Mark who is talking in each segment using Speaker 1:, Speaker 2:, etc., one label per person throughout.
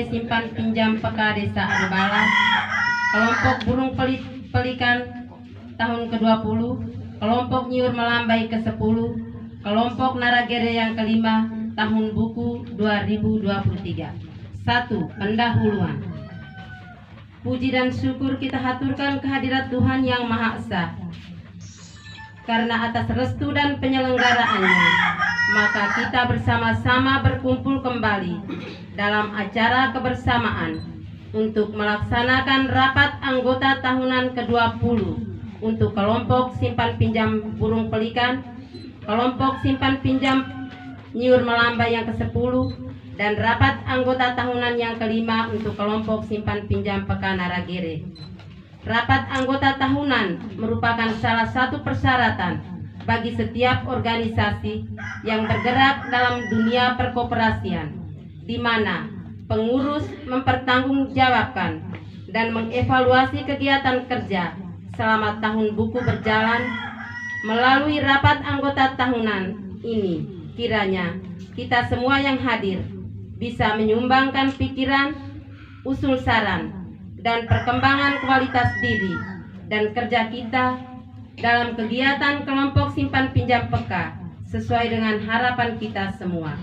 Speaker 1: Simpan Pinjam Peka Desa Adobala, kelompok burung pelikan tahun ke-20, kelompok nyiur melambai ke-10, kelompok naragere yang kelima tahun buku 2023. 1. Pendahuluan. Puji dan syukur kita haturkan kehadirat Tuhan Yang Maha Esa, karena atas restu dan penyelenggaraannya, maka kita bersama-sama berkumpul kembali dalam acara kebersamaan untuk melaksanakan rapat anggota tahunan ke-20 untuk kelompok simpan pinjam burung pelikan, kelompok simpan pinjam nyiur melambai yang ke-10, dan rapat anggota tahunan yang kelima untuk kelompok simpan pinjam peka naragere. Rapat anggota tahunan merupakan salah satu persyaratan bagi setiap organisasi yang bergerak dalam dunia perkoperasian, di mana pengurus mempertanggungjawabkan dan mengevaluasi kegiatan kerja selama tahun buku berjalan. Melalui rapat anggota tahunan ini, kiranya kita semua yang hadir bisa menyumbangkan pikiran, usul saran, dan perkembangan kualitas diri dan kerja kita dalam kegiatan kelompok simpan pinjam peka sesuai dengan harapan kita semua.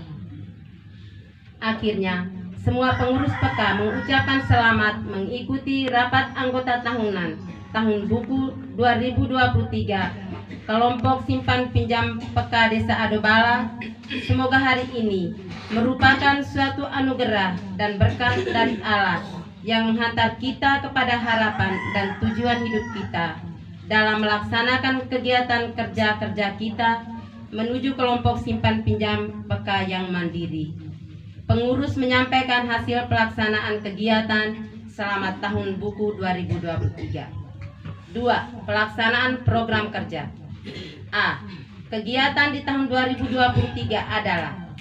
Speaker 1: Akhirnya, semua pengurus peka mengucapkan selamat mengikuti rapat anggota tahunan tahun buku 2023 kelompok simpan pinjam peka Desa Adobala. Semoga hari ini merupakan suatu anugerah dan berkat dari Allah yang menghantar kita kepada harapan dan tujuan hidup kita dalam melaksanakan kegiatan kerja-kerja kita menuju kelompok simpan pinjam peka yang mandiri. Pengurus menyampaikan hasil pelaksanaan kegiatan selama tahun buku 2023. 2. Pelaksanaan program kerja. A. Kegiatan di tahun 2023 adalah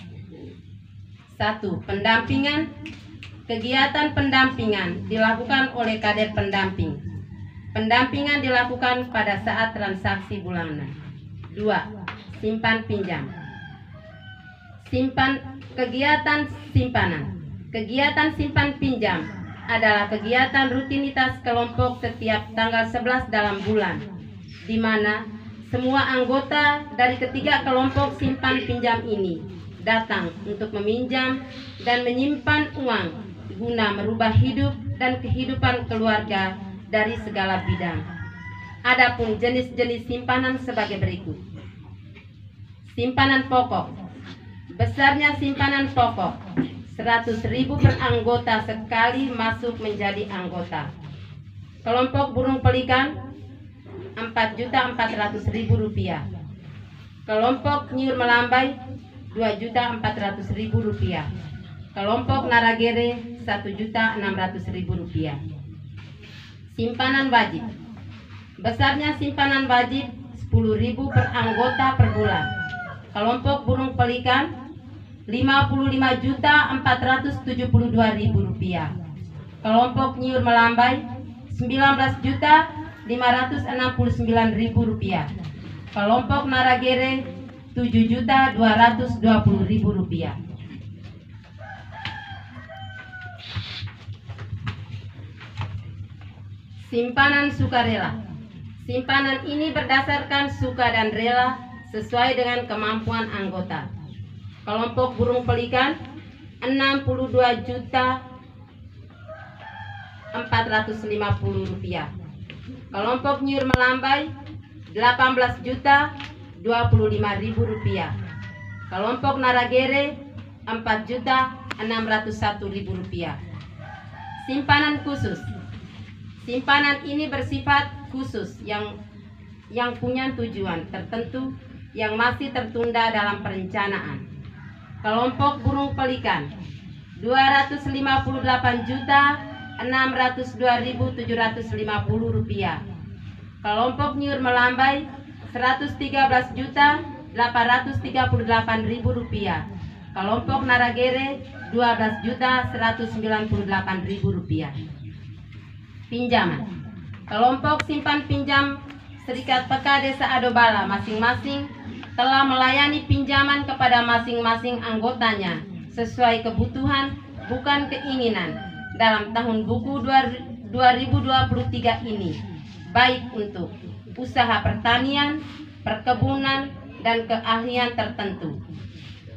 Speaker 1: 1. Pendampingan. Kegiatan pendampingan dilakukan oleh kader pendamping. Pendampingan dilakukan pada saat transaksi bulanan. 2. Simpan pinjam. Kegiatan simpanan. Kegiatan simpan pinjam adalah kegiatan rutinitas kelompok setiap tanggal 11 dalam bulan, di mana semua anggota dari ketiga kelompok simpan pinjam ini datang untuk meminjam dan menyimpan uang guna merubah hidup dan kehidupan keluarga dari segala bidang. Adapun jenis-jenis simpanan sebagai berikut. Simpanan pokok. Besarnya simpanan pokok 100.000 per anggota sekali masuk menjadi anggota. Kelompok burung pelikan 4.400.000 rupiah. Kelompok nyiur melambai 2.400.000 rupiah. Kelompok naragere 1.600.000 rupiah. Simpanan wajib. Besarnya simpanan wajib 10.000 per anggota per bulan. Kelompok burung pelikan 55.472.000 rupiah. Kelompok nyiur melambai 19.569.000 rupiah. Kelompok naragere 7.220.000 rupiah. Simpanan sukarela. Simpanan ini berdasarkan suka dan rela sesuai dengan kemampuan anggota. Kelompok burung pelikan 62.450 rupiah. Kelompok nyiur melambai 18.025.000 rupiah. Kelompok naragere 4.601.000 rupiah. Simpanan khusus. Simpanan ini bersifat khusus yang punya tujuan tertentu yang masih tertunda dalam perencanaan. Kelompok burung pelikan 258.602.750 rupiah. Kelompok nyiur melambai 113.838.000 rupiah. Kelompok naragere 12.198.000 rupiah. Pinjaman. Kelompok simpan pinjam Serikat Peka Desa Adobala masing-masing telah melayani pinjaman kepada masing-masing anggotanya sesuai kebutuhan bukan keinginan dalam tahun buku 2023 ini, baik untuk usaha pertanian, perkebunan, dan keahlian tertentu,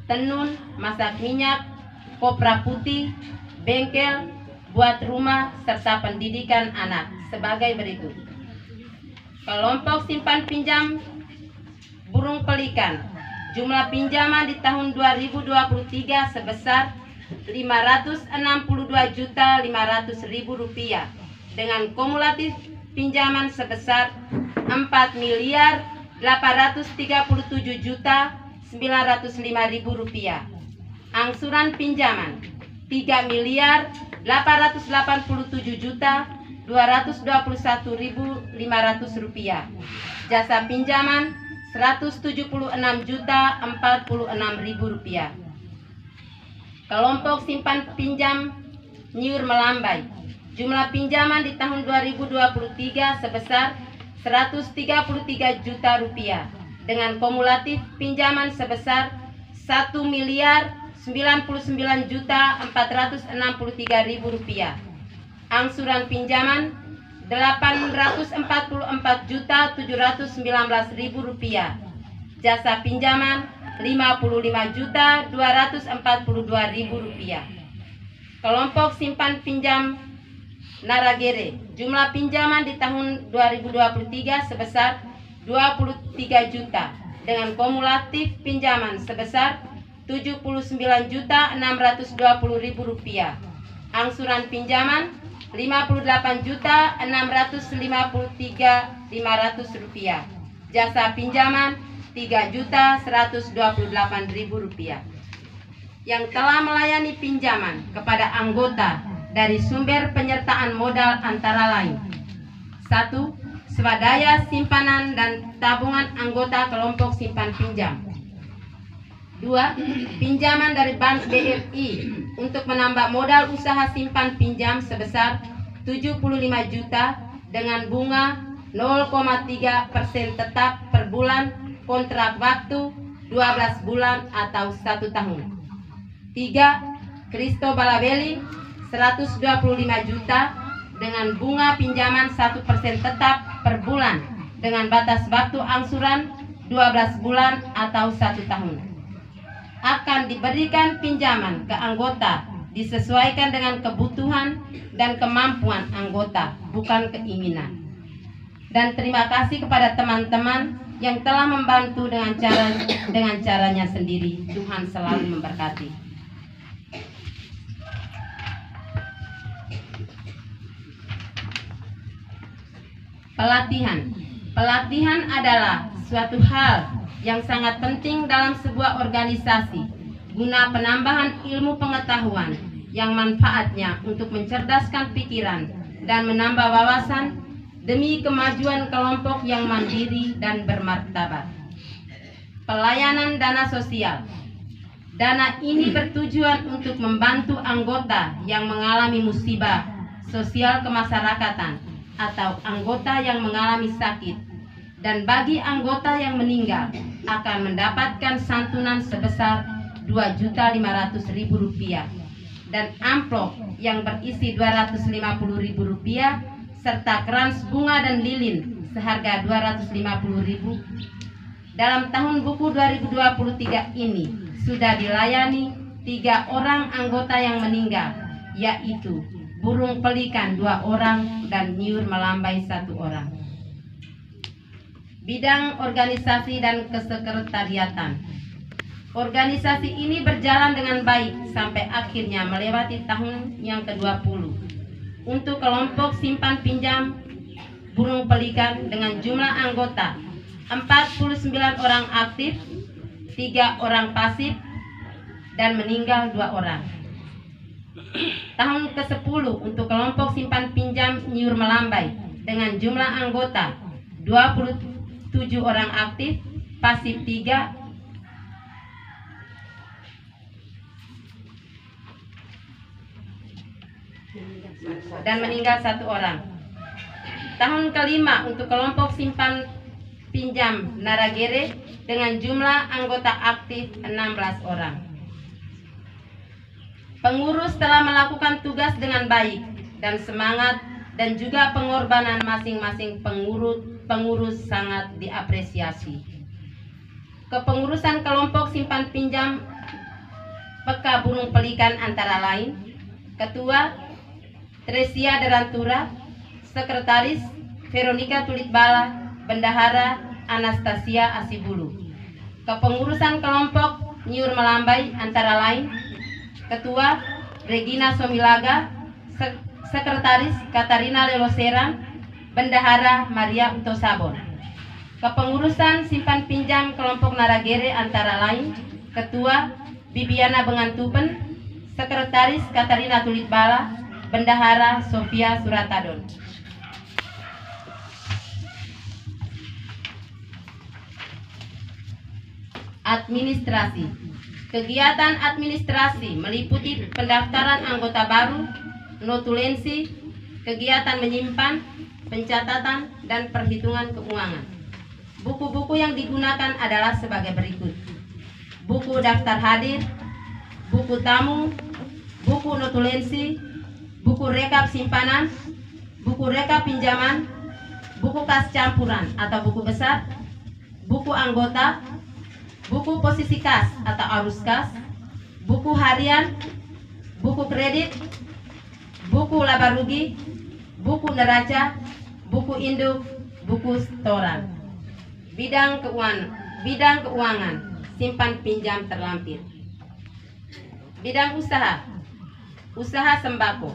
Speaker 1: tenun, masak minyak, kopra putih, bengkel, buat rumah, serta pendidikan anak sebagai berikut. Kelompok simpan pinjam burung pelikan, jumlah pinjaman di tahun 2023 sebesar Rp562.500.000 dengan kumulatif pinjaman sebesar Rp4.837.905.000. Angsuran pinjaman Rp3.887.221.500. Jasa pinjaman Rp176.046.000. Kelompok simpan pinjam nyiur melambai, jumlah pinjaman di tahun 2023 sebesar Rp133 juta dengan kumulatif pinjaman sebesar Rp1.099.463.000. Angsuran pinjaman Rp844.719.000. Jasa pinjaman Rp55.242.000. Kelompok simpan pinjam Naragere, jumlah pinjaman di tahun 2023 sebesar Rp23 juta dengan kumulatif pinjaman sebesar Rp79.620.000. Angsuran pinjaman Rp58.653.500. Jasa pinjaman Rp3.128.000. Yang telah melayani pinjaman kepada anggota dari sumber penyertaan modal antara lain: 1. Swadaya simpanan dan tabungan anggota kelompok simpan pinjam. 2. Pinjaman dari Bank BRI untuk menambah modal usaha simpan pinjam sebesar 75 juta dengan bunga 0,3% tetap per bulan, kontrak waktu 12 bulan atau 1 tahun. 3. Kristo Balabeli 125 juta dengan bunga pinjaman 1% tetap per bulan dengan batas waktu angsuran 12 bulan atau 1 tahun. Akan diberikan pinjaman ke anggota disesuaikan dengan kebutuhan dan kemampuan anggota, bukan keinginan. Dan terima kasih kepada teman-teman yang telah membantu dengan caranya sendiri. Tuhan selalu memberkati. Pelatihan adalah suatu hal yang sangat penting dalam sebuah organisasi guna penambahan ilmu pengetahuan yang manfaatnya untuk mencerdaskan pikiran dan menambah wawasan demi kemajuan kelompok yang mandiri dan bermartabat. Pelayanan dana sosial. Dana ini bertujuan untuk membantu anggota yang mengalami musibah sosial kemasyarakatan atau anggota yang mengalami sakit, dan bagi anggota yang meninggal akan mendapatkan santunan sebesar Rp2.500.000 dan amplop yang berisi Rp250.000 serta kerans bunga dan lilin seharga Rp250.000. Dalam tahun buku 2023 ini sudah dilayani 3 orang anggota yang meninggal, yaitu burung pelikan 2 orang dan nyiur melambai 1 orang. Bidang organisasi dan kesekretariatan. Organisasi ini berjalan dengan baik sampai akhirnya melewati tahun yang ke-20. Untuk kelompok simpan pinjam burung pelikan dengan jumlah anggota 49 orang aktif, 3 orang pasif, dan meninggal 2 orang. Tahun ke-10 untuk kelompok simpan pinjam nyiur melambai dengan jumlah anggota 27 orang aktif, pasif 3, dan meninggal 1 orang. Tahun ke-5 untuk kelompok simpan pinjam Naragere dengan jumlah anggota aktif 16 orang. Pengurus telah melakukan tugas dengan baik dan semangat, dan juga pengorbanan masing-masing pengurus sangat diapresiasi. Kepengurusan kelompok simpan pinjam Peka Burung Pelikan antara lain: Ketua Tresia Derantura, Sekretaris Veronica Tulitbala, Bendahara Anastasia Asibulu. Kepengurusan kelompok Nyur Melambai antara lain: Ketua Regina Somilaga, Sekretaris Katarina Leloseran, Bendahara Maria Utosabon. Kepengurusan simpan pinjam kelompok Naragere antara lain: Ketua Bibiana Bengantupen, Sekretaris Katarina Tulitbala, Bendahara Sofia Suratadon. Administrasi. Kegiatan administrasi meliputi pendaftaran anggota baru, notulensi, kegiatan menyimpan, pencatatan, dan perhitungan keuangan. Buku-buku yang digunakan adalah sebagai berikut: buku daftar hadir, buku tamu, buku notulensi, buku rekap simpanan, buku rekap pinjaman, buku kas campuran atau buku besar, buku anggota, buku posisi kas atau arus kas, buku harian, buku kredit, buku laba rugi, buku neraca, buku induk, buku setoran. Bidang keuangan, simpan pinjam terlampir. Bidang usaha sembako.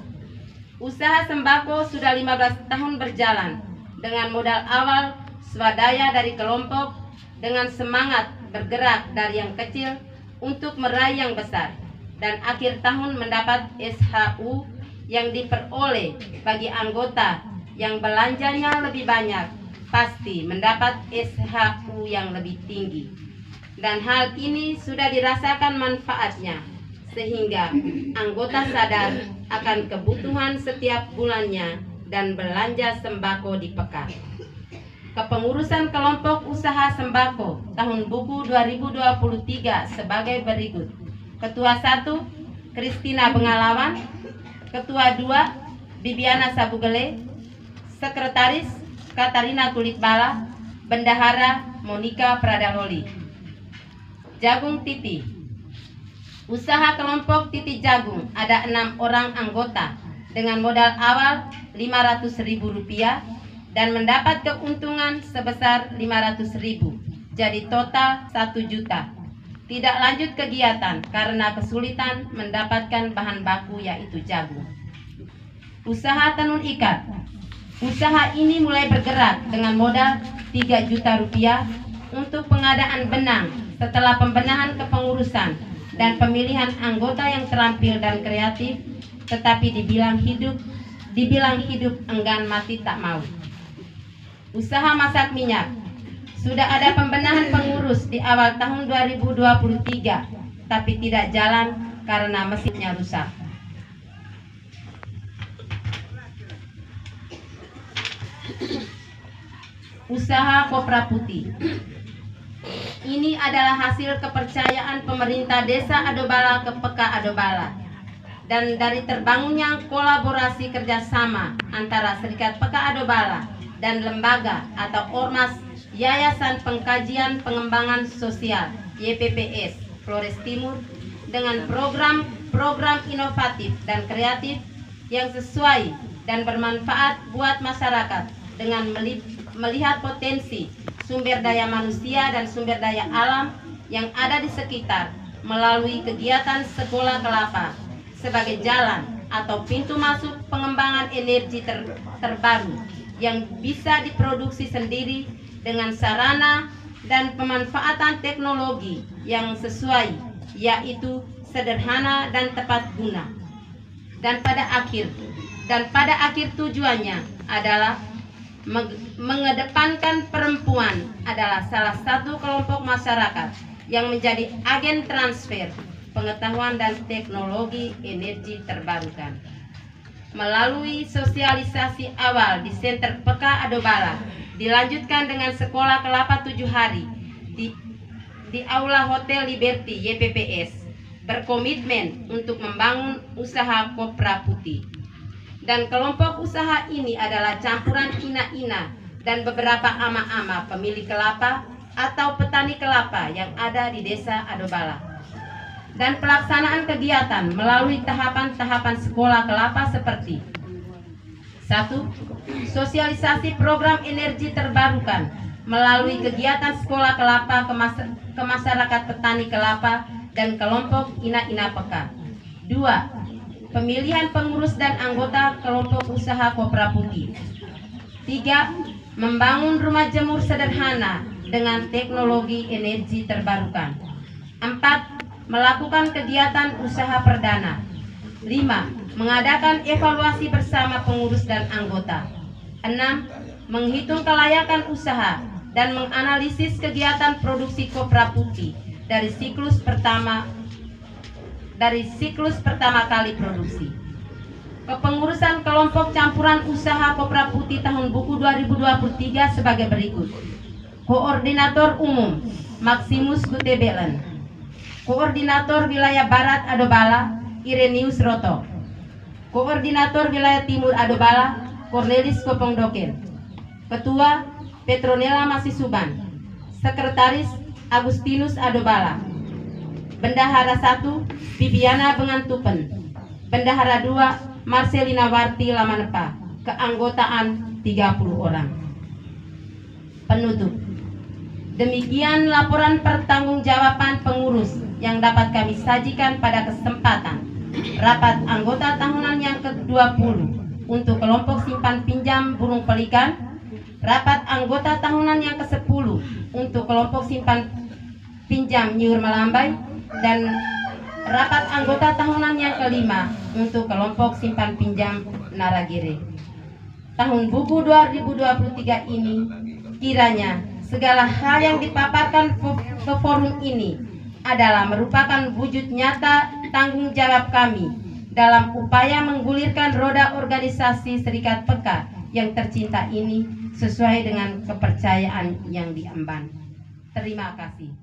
Speaker 1: Usaha sembako sudah 15 tahun berjalan dengan modal awal swadaya dari kelompok, dengan semangat bergerak dari yang kecil untuk meraih yang besar, dan akhir tahun mendapat SHU yang diperoleh bagi anggota yang belanjanya lebih banyak, pasti mendapat SHU yang lebih tinggi. Dan hal ini sudah dirasakan manfaatnya, sehingga anggota sadar akan kebutuhan setiap bulannya dan belanja sembako di Peka. Kepengurusan kelompok usaha sembako tahun buku 2023 sebagai berikut: Ketua 1 Kristina Bengalawan, Ketua 2 Bibiana Sabugele, Sekretaris Katarina Tulitbala, Bendahara Monika Pradaloli. Jagung Titi. Usaha kelompok Titi Jagung ada 6 orang anggota dengan modal awal Rp500.000 dan mendapat keuntungan sebesar Rp500.000, jadi total Rp1 juta. Tidak lanjut kegiatan karena kesulitan mendapatkan bahan baku yaitu jagung. Usaha tenun ikat. Usaha ini mulai bergerak dengan modal Rp3 juta untuk pengadaan benang setelah pembenahan kepengurusan dan pemilihan anggota yang terampil dan kreatif, tetapi dibilang hidup enggan mati tak mau. Usaha masak minyak. Sudah ada pembenahan pengurus di awal tahun 2023, tapi tidak jalan karena mesinnya rusak. Usaha Kopra Putih. Ini adalah hasil kepercayaan pemerintah Desa Adobala ke Peka Adobala, dan dari terbangunnya kolaborasi kerjasama antara Serikat Peka Adobala dan lembaga atau ormas Yayasan Pengkajian Pengembangan Sosial YPPS Flores Timur dengan program inovatif dan kreatif yang sesuai dan bermanfaat buat masyarakat dengan melihat potensi sumber daya manusia dan sumber daya alam yang ada di sekitar melalui kegiatan Sekolah Kelapa sebagai jalan atau pintu masuk pengembangan energi terbaru yang bisa diproduksi sendiri dengan sarana dan pemanfaatan teknologi yang sesuai, yaitu sederhana dan tepat guna. Dan pada akhir tujuannya adalah mengedepankan perempuan adalah salah satu kelompok masyarakat yang menjadi agen transfer pengetahuan dan teknologi energi terbarukan. Melalui sosialisasi awal di Senter Peka Adobala, dilanjutkan dengan Sekolah Kelapa 7 hari di Aula Hotel Liberty YPPS, berkomitmen untuk membangun usaha kopra putih. Dan kelompok usaha ini adalah campuran ina-ina dan beberapa ama-ama pemilik kelapa atau petani kelapa yang ada di Desa Adobala. Dan pelaksanaan kegiatan melalui tahapan-tahapan sekolah kelapa seperti 1. Sosialisasi program energi terbarukan melalui kegiatan sekolah kelapa ke masyarakat petani kelapa dan kelompok ina-ina peka. 2. Pemilihan pengurus dan anggota kelompok usaha kopra putih. 3. Membangun rumah jemur sederhana dengan teknologi energi terbarukan. 4. Melakukan kegiatan usaha perdana. 5. Mengadakan evaluasi bersama pengurus dan anggota. 6. Menghitung kelayakan usaha dan menganalisis kegiatan produksi kopra putih dari siklus pertama kali produksi. Kepengurusan kelompok campuran usaha kopra putih tahun buku 2023 sebagai berikut. Koordinator Umum Maximus Gutebelen. Koordinator Wilayah Barat Adobala Irenius Roto. Koordinator Wilayah Timur Adobala Cornelis Kopongdoken. Ketua Petronella Masisuban. Sekretaris Agustinus Adobala. Bendahara 1 Bibiana Bengantupen. Bendahara 2 Marcelina Warti Lamanepa. Keanggotaan 30 orang. Penutup. Demikian laporan pertanggungjawaban pengurus yang dapat kami sajikan pada kesempatan rapat anggota tahunan yang ke-20 untuk kelompok simpan pinjam burung pelikan, rapat anggota tahunan yang ke-10 untuk kelompok simpan pinjam nyur melambai, dan rapat anggota tahunan yang ke-5 untuk kelompok simpan pinjam Naragire. Tahun buku 2023 ini kiranya segala hal yang dipaparkan ke forum ini adalah merupakan wujud nyata tanggung jawab kami dalam upaya menggulirkan roda organisasi Serikat Peka yang tercinta ini sesuai dengan kepercayaan yang diemban. Terima kasih.